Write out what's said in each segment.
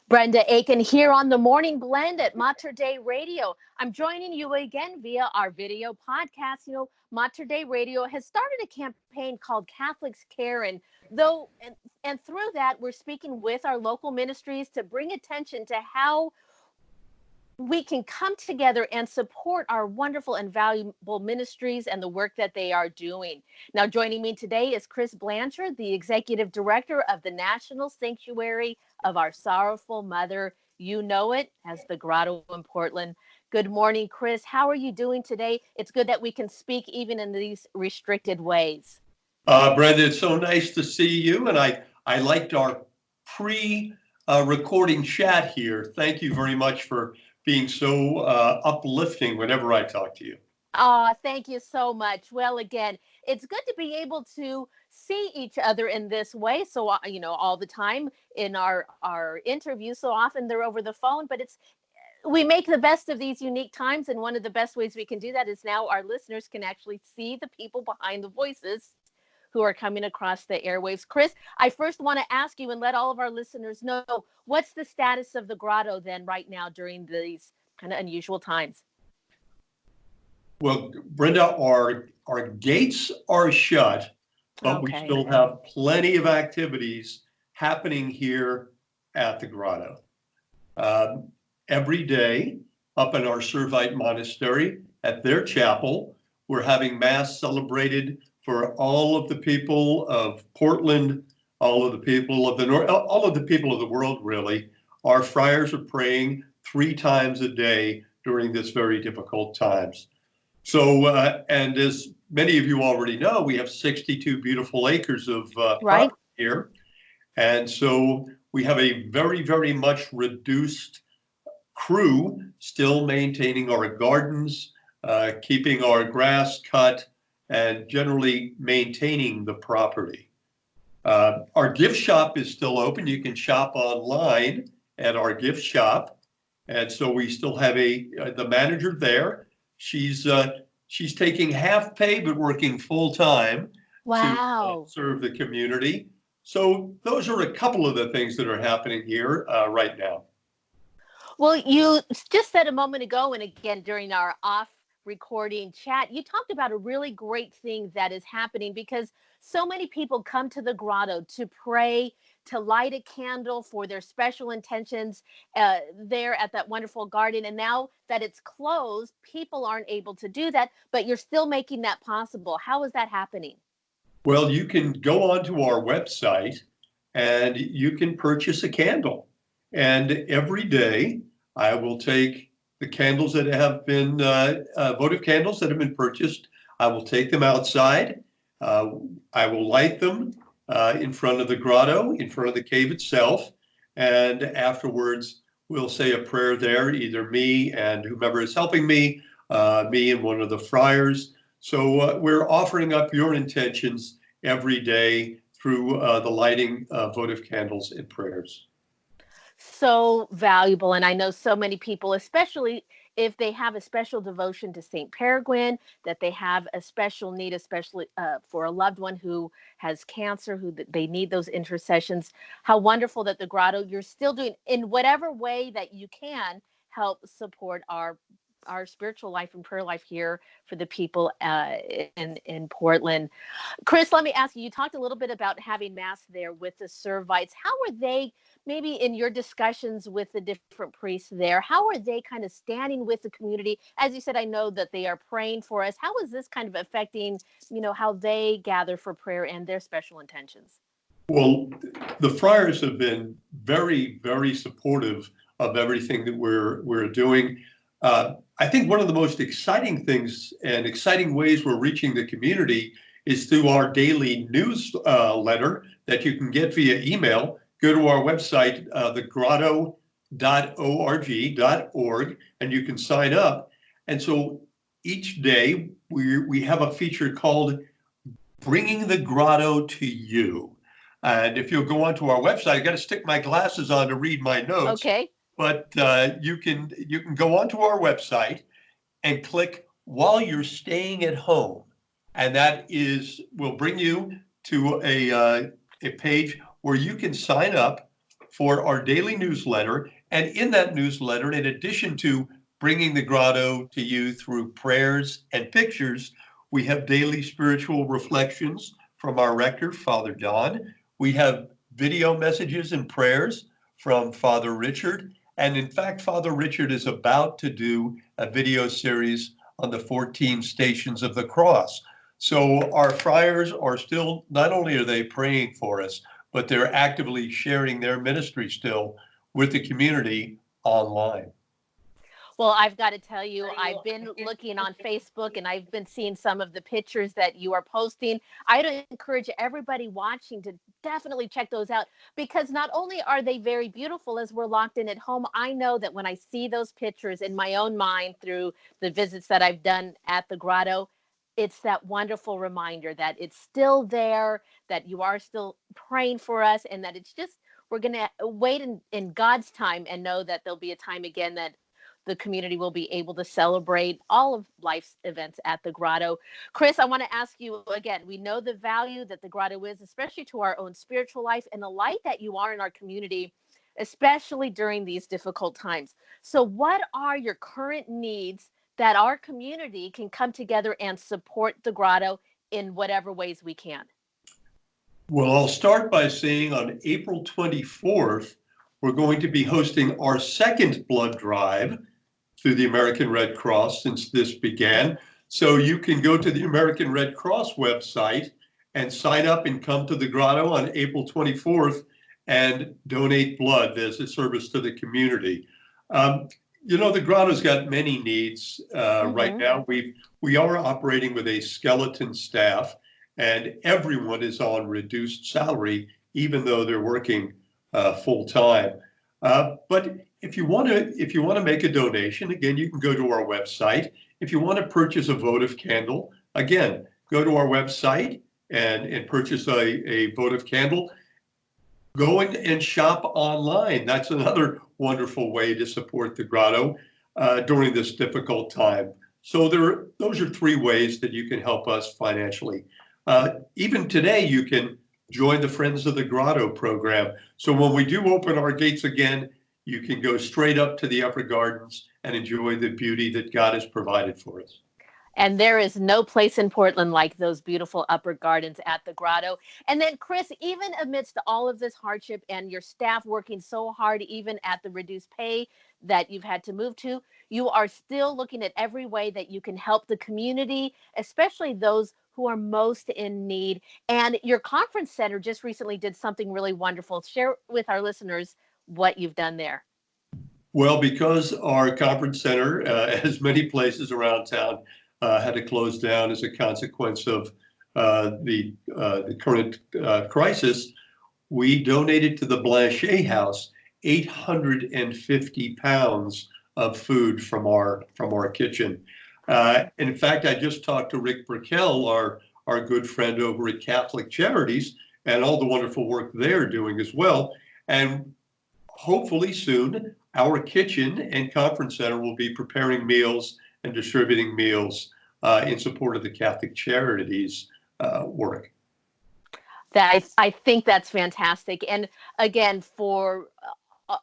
Brenda Aiken here on the Morning Blend at Mater Dei Radio. I'm joining you again via our video podcast. Mater Dei Radio has started a campaign called Catholics Care, and through that, we're speaking with our local ministries to bring attention to how we can come together and support our wonderful and valuable ministries and the work that they are doing. Now, joining me today is Chris Blanchard, the Executive Director of the National Sanctuary of Our Sorrowful Mother. You know it as the Grotto in Portland. Good morning, Chris. How are you doing today? It's good that we can speak even in these restricted ways. Brenda, it's so nice to see you, and I liked our pre-recording chat here. Thank you very much for being so uplifting whenever I talk to you. Thank you so much. Well, again, it's good to be able to see each other in this way. So, all the time in our interviews, so often they're over the phone, but we make the best of these unique times. And one of the best ways we can do that is now our listeners can actually see the people behind the voices who are coming across the airwaves. Chris, I first want to ask you and let all of our listeners know, what's the status of the Grotto then right now during these kind of unusual times? Well, Brenda, our gates are shut, but we still have plenty of activities happening here at the Grotto. Every day up in our Servite Monastery at their chapel, we're having Mass celebrated for all of the people of Portland, all of the people of the North, all of the people of the world, really. Our friars are praying 3 times a day during this very difficult times. So, and as many of you already know, we have 62 beautiful acres of property here. And so we have a very, very much reduced crew still maintaining our gardens, keeping our grass cut, and generally maintaining the property. Our gift shop is still open. You can shop online at our gift shop. And so we still have the manager there. She's taking half pay, but working full time to serve the community. So those are a couple of the things that are happening here right now. Well, you just said a moment ago, and again, during our off recording chat, you talked about a really great thing that is happening because so many people come to the Grotto to pray, to light a candle for their special intentions there at that wonderful garden. And now that it's closed, people aren't able to do that, but you're still making that possible. How is that happening? Well, you can go onto our website and you can purchase a candle. And every day I will take the candles that have been votive candles that have been purchased. I will take them outside. I will light them in front of the Grotto, in front of the cave itself. And afterwards, we'll say a prayer there, either me and whomever is helping me and one of the friars. So we're offering up your intentions every day through the lighting of votive candles and prayers. So valuable. And I know so many people, especially if they have a special devotion to St. Peregrine, that they have a special need, especially for a loved one who has cancer, who they need those intercessions. How wonderful that the Grotto, you're still doing in whatever way that you can help support our spiritual life and prayer life here for the people in Portland. Chris, let me ask you, you talked a little bit about having Mass there with the Servites. How are they, maybe in your discussions with the different priests there, how are they kind of standing with the community? As you said, I know that they are praying for us. How is this kind of affecting, how they gather for prayer and their special intentions? Well, the friars have been very, very supportive of everything that we're doing. I think one of the most exciting things and exciting ways we're reaching the community is through our daily newsletter that you can get via email. Go to our website, thegrotto.org, and you can sign up. And so each day we have a feature called Bringing the Grotto to You. And if you'll go onto our website, I got to stick my glasses on to read my notes. Okay. But you can go onto our website and click while you're staying at home, and that will bring you to a page where you can sign up for our daily newsletter. And in that newsletter, in addition to bringing the grotto to you through prayers and pictures, we have daily spiritual reflections from our rector, Father Don. We have video messages and prayers from Father Richard. And in fact, Father Richard is about to do a video series on the 14 Stations of the Cross. So our friars are still, not only are they praying for us, but they're actively sharing their ministry still with the community online. Well, I've got to tell you, I've been looking on Facebook and I've been seeing some of the pictures that you are posting. I'd encourage everybody watching to definitely check those out, because not only are they very beautiful as we're locked in at home, I know that when I see those pictures in my own mind through the visits that I've done at the grotto, it's that wonderful reminder that it's still there, that you are still praying for us, and that it's just, we're going to wait in God's time and know that there'll be a time again that the community will be able to celebrate all of life's events at the grotto. Chris, I want to ask you again, we know the value that the grotto is, especially to our own spiritual life, and the light that you are in our community, especially during these difficult times. So what are your current needs that our community can come together and support the grotto in whatever ways we can? Well, I'll start by saying on April 24th, we're going to be hosting our second blood drive through the American Red Cross since this began. So you can go to the American Red Cross website and sign up and come to the grotto on April 24th and donate blood as a service to the community. The grotto's got many needs right now. We are operating with a skeleton staff, and everyone is on reduced salary, even though they're working full time. But if you want to make a donation, again, you can go to our website. If you want to purchase a votive candle, again, go to our website and purchase a votive candle. Go and shop online. That's another wonderful way to support the grotto during this difficult time. So those are three ways that you can help us financially. Even today, you can join the Friends of the Grotto program. So when we do open our gates again, you can go straight up to the upper gardens and enjoy the beauty that God has provided for us. And there is no place in Portland like those beautiful upper gardens at the grotto. And then, Chris, even amidst all of this hardship and your staff working so hard, even at the reduced pay that you've had to move to, you are still looking at every way that you can help the community, especially those who are most in need. And your conference center just recently did something really wonderful. Share with our listeners what you've done there. Well, because our conference center, as many places around town, had to close down as a consequence of the current crisis, we donated to the Blanchard House 850 pounds of food from our kitchen. In fact, I just talked to Rick Burkell, our good friend over at Catholic Charities, and all the wonderful work they're doing as well. And hopefully soon, our kitchen and conference center will be preparing meals and distributing meals in support of the Catholic Charities work. I think that's fantastic. And again, for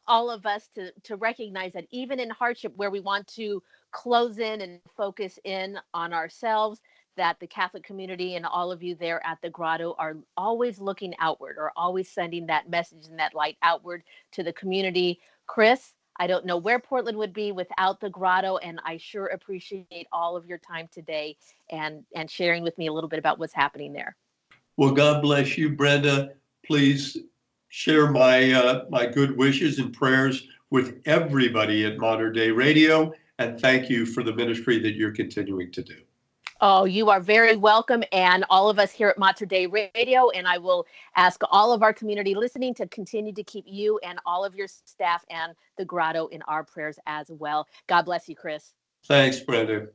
all of us to recognize that even in hardship, where we want to close in and focus in on ourselves, that the Catholic community and all of you there at the grotto are always looking outward, or always sending that message and that light outward to the community. Chris, I don't know where Portland would be without the grotto, and I sure appreciate all of your time today and sharing with me a little bit about what's happening there. Well, God bless you, Brenda. Please share my good wishes and prayers with everybody at Modern Day Radio, and thank you for the ministry that you're continuing to do. Oh, you are very welcome, and all of us here at Mater Dei Radio, and I will ask all of our community listening to continue to keep you and all of your staff and the grotto in our prayers as well. God bless you, Chris. Thanks, Brenda.